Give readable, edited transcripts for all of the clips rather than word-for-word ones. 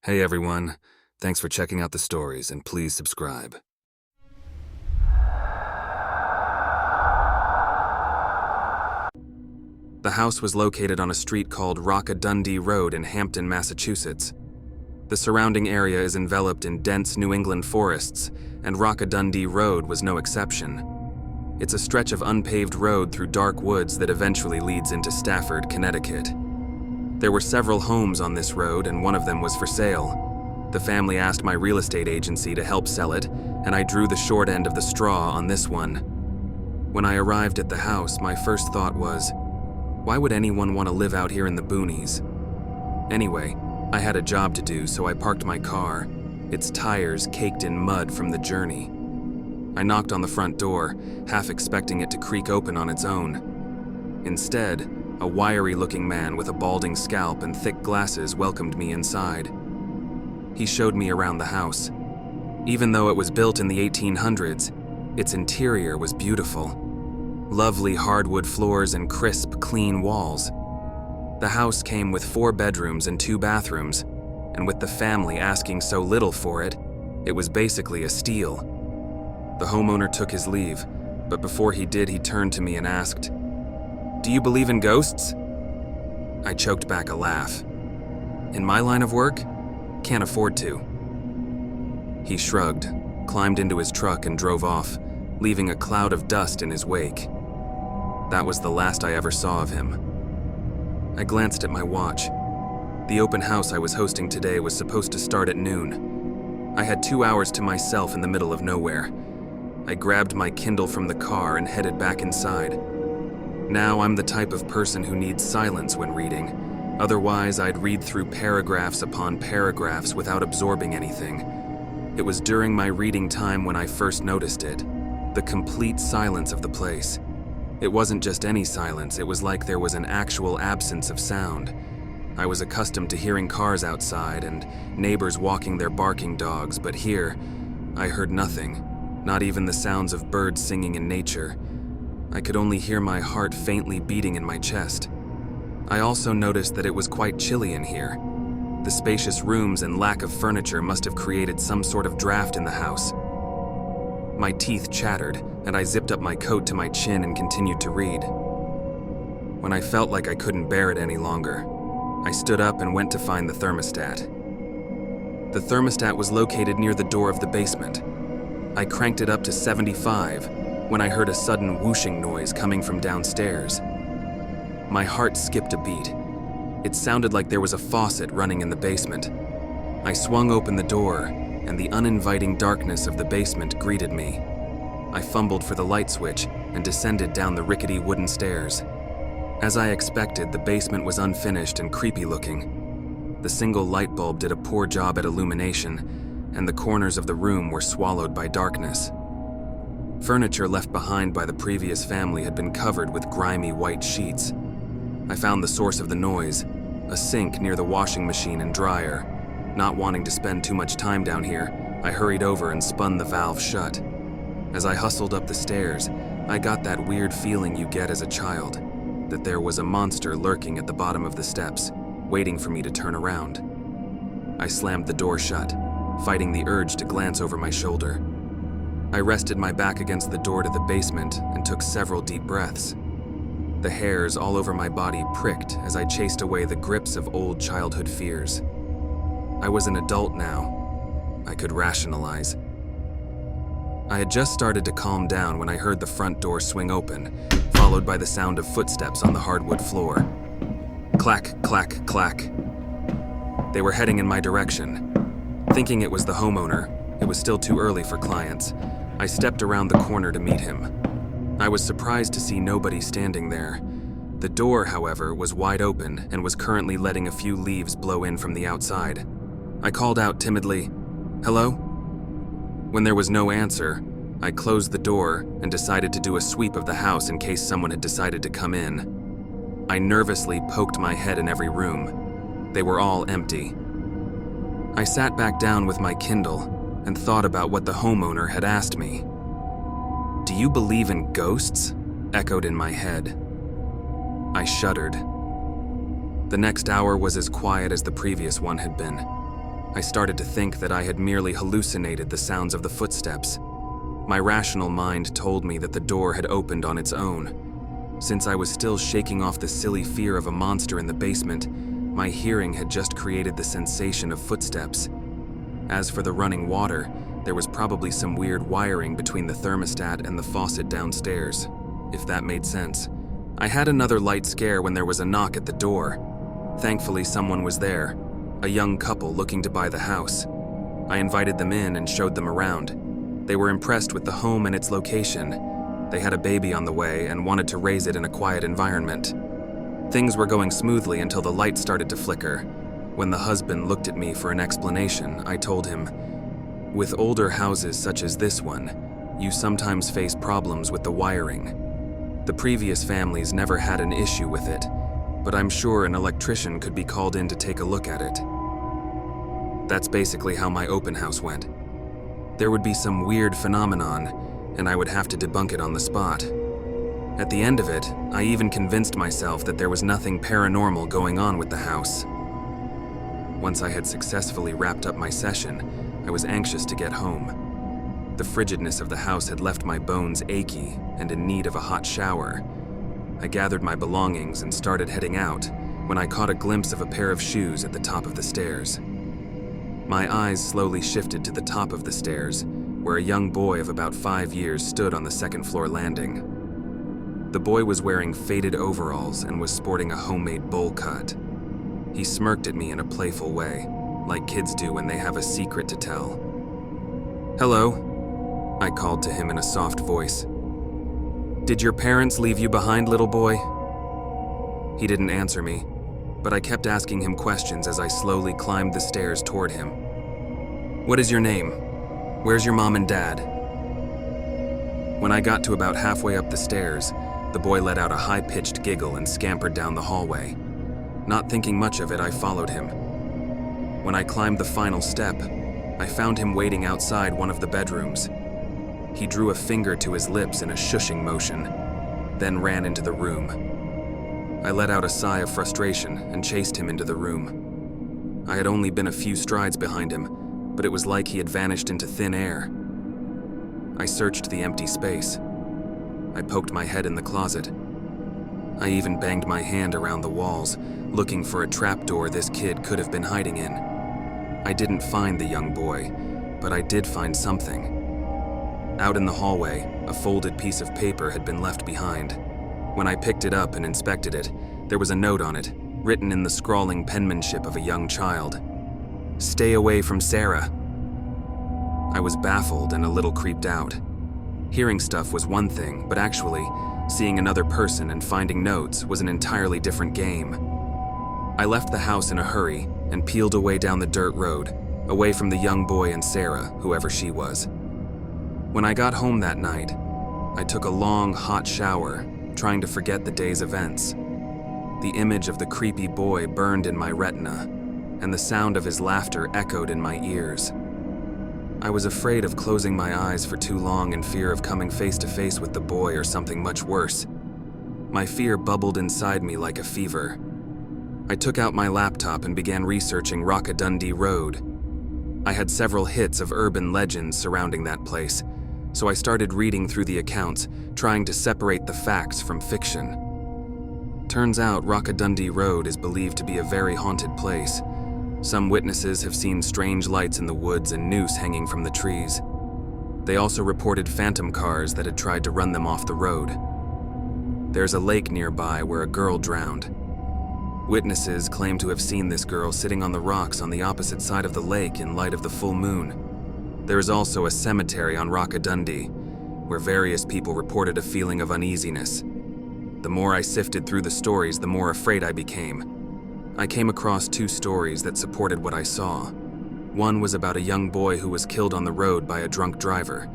Hey everyone, thanks for checking out the stories and please subscribe. The house was located on a street called Rock-A-Dundee Road in Hampton, Massachusetts. The surrounding area is enveloped in dense New England forests, and Rock-A-Dundee Road was no exception. It's a stretch of unpaved road through dark woods that eventually leads into Stafford, Connecticut. There were several homes on this road, and one of them was for sale. The family asked my real estate agency to help sell it, and I drew the short end of the straw on this one. When I arrived at the house, my first thought was, why would anyone want to live out here in the boonies? Anyway, I had a job to do, so I parked my car, its tires caked in mud from the journey. I knocked on the front door, half expecting it to creak open on its own. Instead, a wiry-looking man with a balding scalp and thick glasses welcomed me inside. He showed me around the house. Even though it was built in the 1800s, its interior was beautiful. Lovely hardwood floors and crisp, clean walls. The house came with 4 bedrooms and 2 bathrooms, and with the family asking so little for it, it was basically a steal. The homeowner took his leave, but before he did, he turned to me and asked, "Do you believe in ghosts?" I choked back a laugh. "In my line of work? Can't afford to." He shrugged, climbed into his truck and drove off, leaving a cloud of dust in his wake. That was the last I ever saw of him. I glanced at my watch. The open house I was hosting today was supposed to start at noon. I had 2 hours to myself in the middle of nowhere. I grabbed my Kindle from the car and headed back inside. Now I'm the type of person who needs silence when reading. Otherwise, I'd read through paragraphs upon paragraphs without absorbing anything. It was during my reading time when I first noticed it, the complete silence of the place. It wasn't just any silence, it was like there was an actual absence of sound. I was accustomed to hearing cars outside and neighbors walking their barking dogs, but here, I heard nothing, not even the sounds of birds singing in nature. I could only hear my heart faintly beating in my chest. I also noticed that it was quite chilly in here. The spacious rooms and lack of furniture must have created some sort of draft in the house. My teeth chattered, and I zipped up my coat to my chin and continued to read. When I felt like I couldn't bear it any longer, I stood up and went to find the thermostat. The thermostat was located near the door of the basement. I cranked it up to 75 when I heard a sudden whooshing noise coming from downstairs. My heart skipped a beat. It sounded like there was a faucet running in the basement. I swung open the door, and the uninviting darkness of the basement greeted me. I fumbled for the light switch and descended down the rickety wooden stairs. As I expected, the basement was unfinished and creepy looking. The single light bulb did a poor job at illumination, and the corners of the room were swallowed by darkness. Furniture left behind by the previous family had been covered with grimy white sheets. I found the source of the noise, a sink near the washing machine and dryer. Not wanting to spend too much time down here, I hurried over and spun the valve shut. As I hustled up the stairs, I got that weird feeling you get as a child, that there was a monster lurking at the bottom of the steps, waiting for me to turn around. I slammed the door shut, fighting the urge to glance over my shoulder. I rested my back against the door to the basement and took several deep breaths. The hairs all over my body pricked as I chased away the grips of old childhood fears. I was an adult now. I could rationalize. I had just started to calm down when I heard the front door swing open, followed by the sound of footsteps on the hardwood floor. Clack, clack, clack. They were heading in my direction. Thinking it was the homeowner, it was still too early for clients. I stepped around the corner to meet him. I was surprised to see nobody standing there. The door, however, was wide open and was currently letting a few leaves blow in from the outside. I called out timidly, "Hello?" When there was no answer, I closed the door and decided to do a sweep of the house in case someone had decided to come in. I nervously poked my head in every room. They were all empty. I sat back down with my Kindle and thought about what the homeowner had asked me. "Do you believe in ghosts?" echoed in my head. I shuddered. The next hour was as quiet as the previous one had been. I started to think that I had merely hallucinated the sounds of the footsteps. My rational mind told me that the door had opened on its own. Since I was still shaking off the silly fear of a monster in the basement, my hearing had just created the sensation of footsteps. As for the running water, there was probably some weird wiring between the thermostat and the faucet downstairs, if that made sense. I had another light scare when there was a knock at the door. Thankfully, someone was there, a young couple looking to buy the house. I invited them in and showed them around. They were impressed with the home and its location. They had a baby on the way and wanted to raise it in a quiet environment. Things were going smoothly until the light started to flicker. When the husband looked at me for an explanation, I told him, "With older houses such as this one, you sometimes face problems with the wiring. The previous families never had an issue with it, but I'm sure an electrician could be called in to take a look at it." That's basically how my open house went. There would be some weird phenomenon, and I would have to debunk it on the spot. At the end of it, I even convinced myself that there was nothing paranormal going on with the house. Once I had successfully wrapped up my session, I was anxious to get home. The frigidness of the house had left my bones achy and in need of a hot shower. I gathered my belongings and started heading out when I caught a glimpse of a pair of shoes at the top of the stairs. My eyes slowly shifted to the top of the stairs, where a young boy of about 5 years stood on the second-floor landing. The boy was wearing faded overalls and was sporting a homemade bowl cut. He smirked at me in a playful way, like kids do when they have a secret to tell. "Hello," I called to him in a soft voice. "Did your parents leave you behind, little boy?" He didn't answer me, but I kept asking him questions as I slowly climbed the stairs toward him. "What is your name? Where's your mom and dad?" When I got to about halfway up the stairs, the boy let out a high-pitched giggle and scampered down the hallway. Not thinking much of it, I followed him. When I climbed the final step, I found him waiting outside one of the bedrooms. He drew a finger to his lips in a shushing motion, then ran into the room. I let out a sigh of frustration and chased him into the room. I had only been a few strides behind him, but it was like he had vanished into thin air. I searched the empty space. I poked my head in the closet. I even banged my hand around the walls, looking for a trapdoor this kid could have been hiding in. I didn't find the young boy, but I did find something. Out in the hallway, a folded piece of paper had been left behind. When I picked it up and inspected it, there was a note on it, written in the scrawling penmanship of a young child. "Stay away from Sarah." I was baffled and a little creeped out. Hearing stuff was one thing, but actually, seeing another person and finding notes was an entirely different game. I left the house in a hurry and peeled away down the dirt road, away from the young boy and Sarah, whoever she was. When I got home that night, I took a long, hot shower, trying to forget the day's events. The image of the creepy boy burned in my retina, and the sound of his laughter echoed in my ears. I was afraid of closing my eyes for too long in fear of coming face to face with the boy or something much worse. My fear bubbled inside me like a fever. I took out my laptop and began researching Rock-A-Dundee Road. I had several hits of urban legends surrounding that place, so I started reading through the accounts, trying to separate the facts from fiction. Turns out Rock-A-Dundee Road is believed to be a very haunted place. Some witnesses have seen strange lights in the woods and noose hanging from the trees. They also reported phantom cars that had tried to run them off the road. There's a lake nearby where a girl drowned. Witnesses claim to have seen this girl sitting on the rocks on the opposite side of the lake in light of the full moon. There is also a cemetery on Rock-A-Dundee, where various people reported a feeling of uneasiness. The more I sifted through the stories, the more afraid I became. I came across 2 stories that supported what I saw. One was about a young boy who was killed on the road by a drunk driver.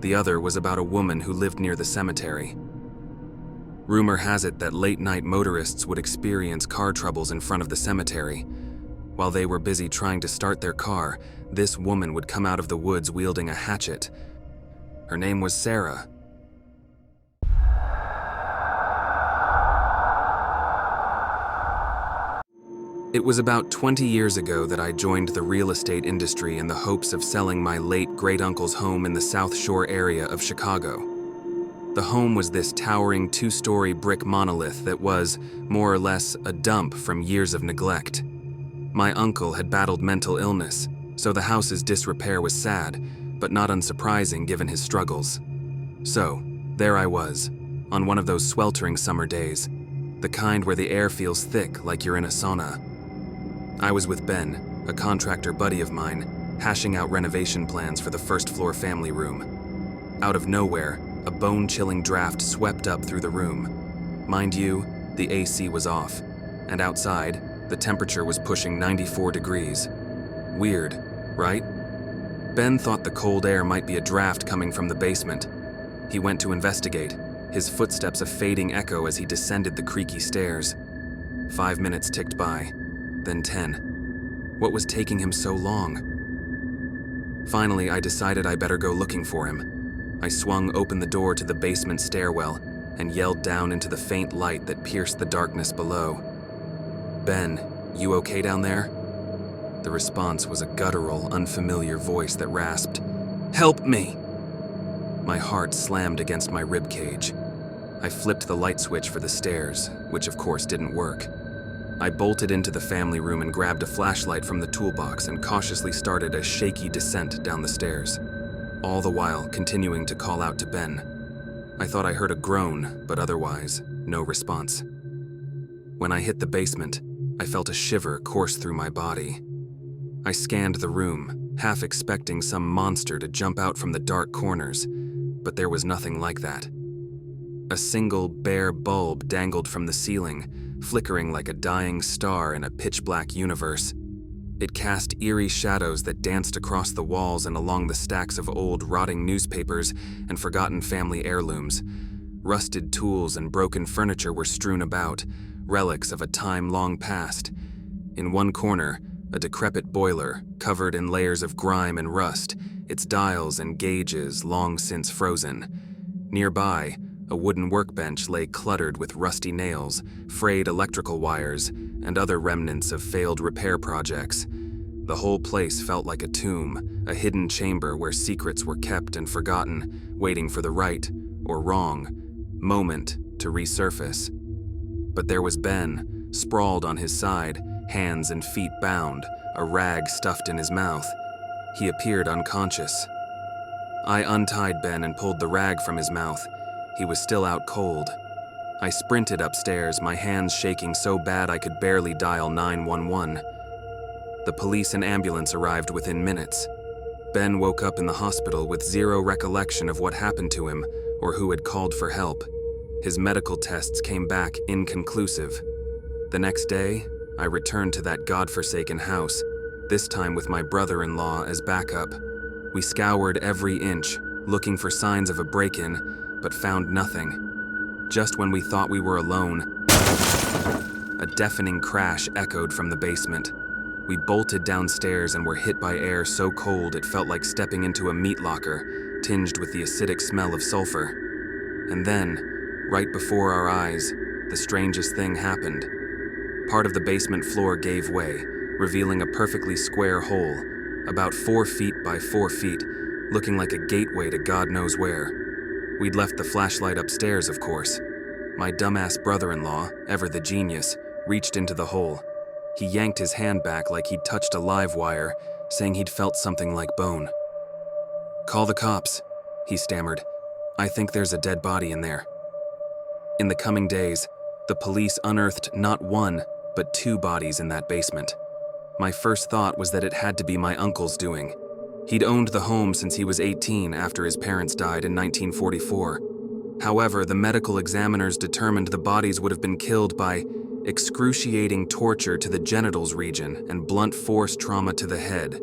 The other was about a woman who lived near the cemetery. Rumor has it that late-night motorists would experience car troubles in front of the cemetery. While they were busy trying to start their car, this woman would come out of the woods wielding a hatchet. Her name was Sarah. It was about 20 years ago that I joined the real estate industry in the hopes of selling my late great-uncle's home in the South Shore area of Chicago. The home was this towering two-story brick monolith that was, more or less, a dump from years of neglect. My uncle had battled mental illness, so the house's disrepair was sad, but not unsurprising given his struggles. So, there I was, on one of those sweltering summer days, the kind where the air feels thick like you're in a sauna. I was with Ben, a contractor buddy of mine, hashing out renovation plans for the first-floor family room. Out of nowhere, a bone-chilling draft swept up through the room. Mind you, the AC was off, and outside, the temperature was pushing 94 degrees. Weird, right? Ben thought the cold air might be a draft coming from the basement. He went to investigate, his footsteps a fading echo as he descended the creaky stairs. 5 minutes ticked by, then 10. What was taking him so long? Finally, I decided I better go looking for him. I swung open the door to the basement stairwell and yelled down into the faint light that pierced the darkness below. "Ben, you okay down there?" The response was a guttural, unfamiliar voice that rasped, "Help me!" My heart slammed against my ribcage. I flipped the light switch for the stairs, which of course didn't work. I bolted into the family room and grabbed a flashlight from the toolbox and cautiously started a shaky descent down the stairs, all the while continuing to call out to Ben. I thought I heard a groan, but otherwise, no response. When I hit the basement, I felt a shiver course through my body. I scanned the room, half expecting some monster to jump out from the dark corners, but there was nothing like that. A single bare bulb dangled from the ceiling, flickering like a dying star in a pitch-black universe. It cast eerie shadows that danced across the walls and along the stacks of old, rotting newspapers and forgotten family heirlooms. Rusted tools and broken furniture were strewn about, relics of a time long past. In one corner, a decrepit boiler, covered in layers of grime and rust, its dials and gauges long since frozen. Nearby, a wooden workbench lay cluttered with rusty nails, frayed electrical wires, and other remnants of failed repair projects. The whole place felt like a tomb, a hidden chamber where secrets were kept and forgotten, waiting for the right, or wrong, moment to resurface. But there was Ben, sprawled on his side, hands and feet bound, a rag stuffed in his mouth. He appeared unconscious. I untied Ben and pulled the rag from his mouth. He was still out cold. I sprinted upstairs, my hands shaking so bad I could barely dial 911. The police and ambulance arrived within minutes. Ben woke up in the hospital with zero recollection of what happened to him or who had called for help. His medical tests came back inconclusive. The next day, I returned to that godforsaken house, this time with my brother-in-law as backup. We scoured every inch, looking for signs of a break-in, but found nothing. Just when we thought we were alone, a deafening crash echoed from the basement. We bolted downstairs and were hit by air so cold it felt like stepping into a meat locker, tinged with the acidic smell of sulfur. And then, right before our eyes, the strangest thing happened. Part of the basement floor gave way, revealing a perfectly square hole, about 4 feet by 4 feet, looking like a gateway to God knows where. We'd left the flashlight upstairs, of course. My dumbass brother-in-law, ever the genius, reached into the hole. He yanked his hand back like he'd touched a live wire, saying he'd felt something like bone. "Call the cops," he stammered. "I think there's a dead body in there." In the coming days, the police unearthed not one, but 2 bodies in that basement. My first thought was that it had to be my uncle's doing. He'd owned the home since he was 18 after his parents died in 1944. However, the medical examiners determined the bodies would have been killed by excruciating torture to the genitals region and blunt force trauma to the head,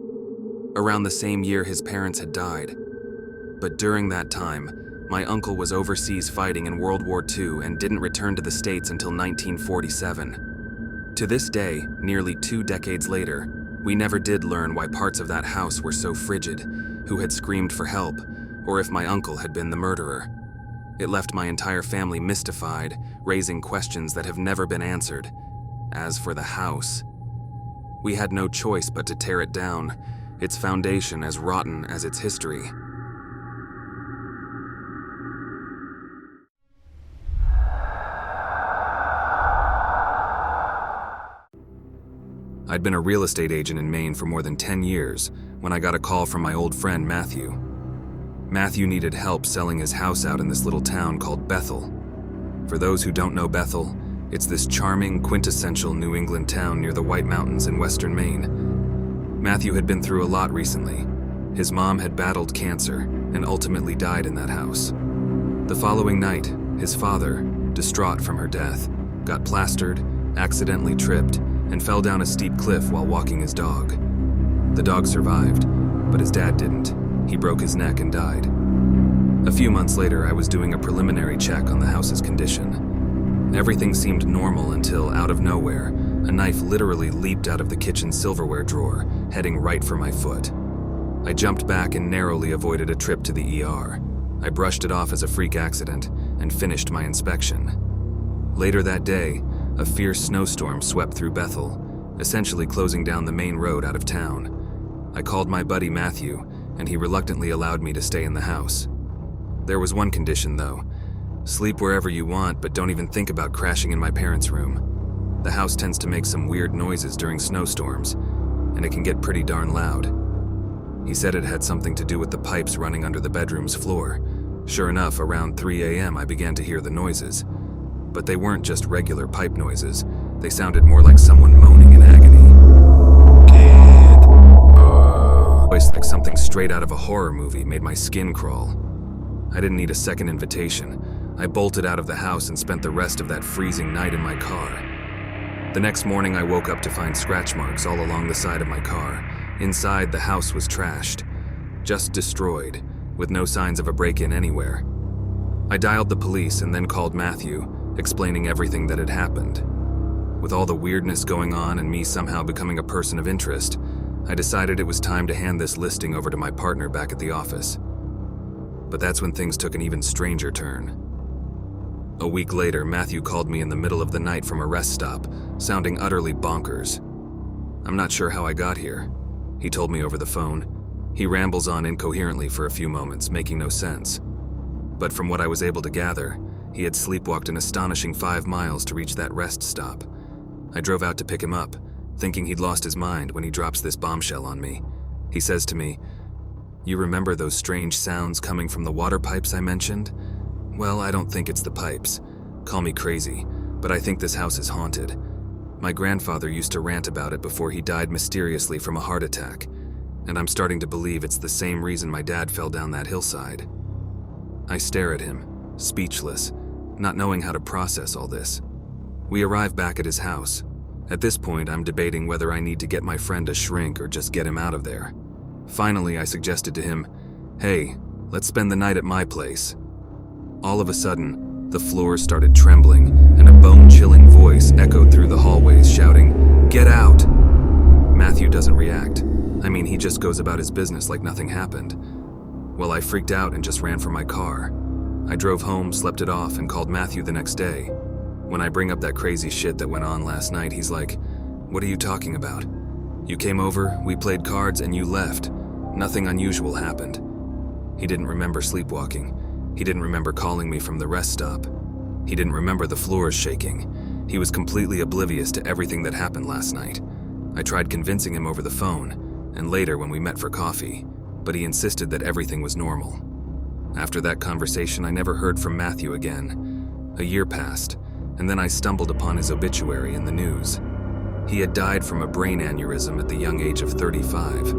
around the same year his parents had died. But during that time, my uncle was overseas fighting in World War II and didn't return to the States until 1947. To this day, nearly 2 decades later, we never did learn why parts of that house were so frigid, who had screamed for help, or if my uncle had been the murderer. It left my entire family mystified, raising questions that have never been answered. As for the house, We had no choice but to tear it down, its foundation as rotten as its history. I'd been a real estate agent in Maine for more than 10 years when I got a call from my old friend Matthew. Matthew needed help selling his house out in this little town called Bethel. For those who don't know Bethel, it's this charming, quintessential New England town near the White Mountains in western Maine. Matthew had been through a lot recently. His mom had battled cancer and ultimately died in that house. The following night, his father, distraught from her death, got plastered, accidentally tripped, and fell down a steep cliff while walking his dog. The dog survived, but his dad didn't. He broke his neck and died. A few months later, I was doing a preliminary check on the house's condition. Everything seemed normal until, out of nowhere, a knife literally leaped out of the kitchen silverware drawer, heading right for my foot. I jumped back and narrowly avoided a trip to the ER. I brushed it off as a freak accident and finished my inspection. Later that day, a fierce snowstorm swept through Bethel, essentially closing down the main road out of town. I called my buddy Matthew, and he reluctantly allowed me to stay in the house. There was one condition, though. Sleep wherever you want, but don't even think about crashing in my parents' room. The house tends to make some weird noises during snowstorms, and it can get pretty darn loud. He said it had something to do with the pipes running under the bedroom's floor. Sure enough, around 3 a.m. I began to hear the noises. But they weren't just regular pipe noises. They sounded more like someone moaning in agony. Voice like something straight out of a horror movie made my skin crawl. I didn't need a second invitation. I bolted out of the house and spent the rest of that freezing night in my car. The next morning, I woke up to find scratch marks all along the side of my car. Inside, the house was trashed, just destroyed, with no signs of a break-in anywhere. I dialed the police and then called Matthew, explaining everything that had happened. With all the weirdness going on and me somehow becoming a person of interest, I decided it was time to hand this listing over to my partner back at the office. But that's when things took an even stranger turn. A week later, Matthew called me in the middle of the night from a rest stop, sounding utterly bonkers. I'm not sure how I got here, he told me over the phone. He rambles on incoherently for a few moments, making no sense. But from what I was able to gather, he had sleepwalked an astonishing 5 miles to reach that rest stop. I drove out to pick him up, thinking he'd lost his mind when he drops this bombshell on me. He says to me, "You remember those strange sounds coming from the water pipes I mentioned? Well, I don't think it's the pipes. Call me crazy, but I think this house is haunted. My grandfather used to rant about it before he died mysteriously from a heart attack, and I'm starting to believe it's the same reason my dad fell down that hillside." I stare at him, speechless, not knowing how to process all this. We arrive back at his house. At this point, I'm debating whether I need to get my friend a shrink or just get him out of there. Finally, I suggested to him, "Hey, let's spend the night at my place." All of a sudden, the floor started trembling, and a bone-chilling voice echoed through the hallways shouting, "Get out!" Matthew doesn't react. I mean, he just goes about his business like nothing happened. Well, I freaked out and just ran for my car. I drove home, slept it off, and called Matthew the next day. When I bring up that crazy shit that went on last night, he's like, "What are you talking about? You came over, we played cards, and you left. Nothing unusual happened." He didn't remember sleepwalking. He didn't remember calling me from the rest stop. He didn't remember the floors shaking. He was completely oblivious to everything that happened last night. I tried convincing him over the phone, and later when we met for coffee, but he insisted that everything was normal. After that conversation, I never heard from Matthew again. A year passed, and then I stumbled upon his obituary in the news. He had died from a brain aneurysm at the young age of 35.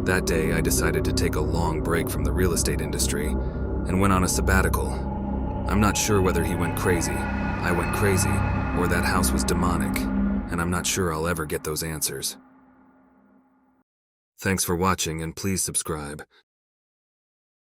That day, I decided to take a long break from the real estate industry and went on a sabbatical. I'm not sure whether he went crazy, I went crazy, or that house was demonic, and I'm not sure I'll ever get those answers. Thanks for watching, and please subscribe.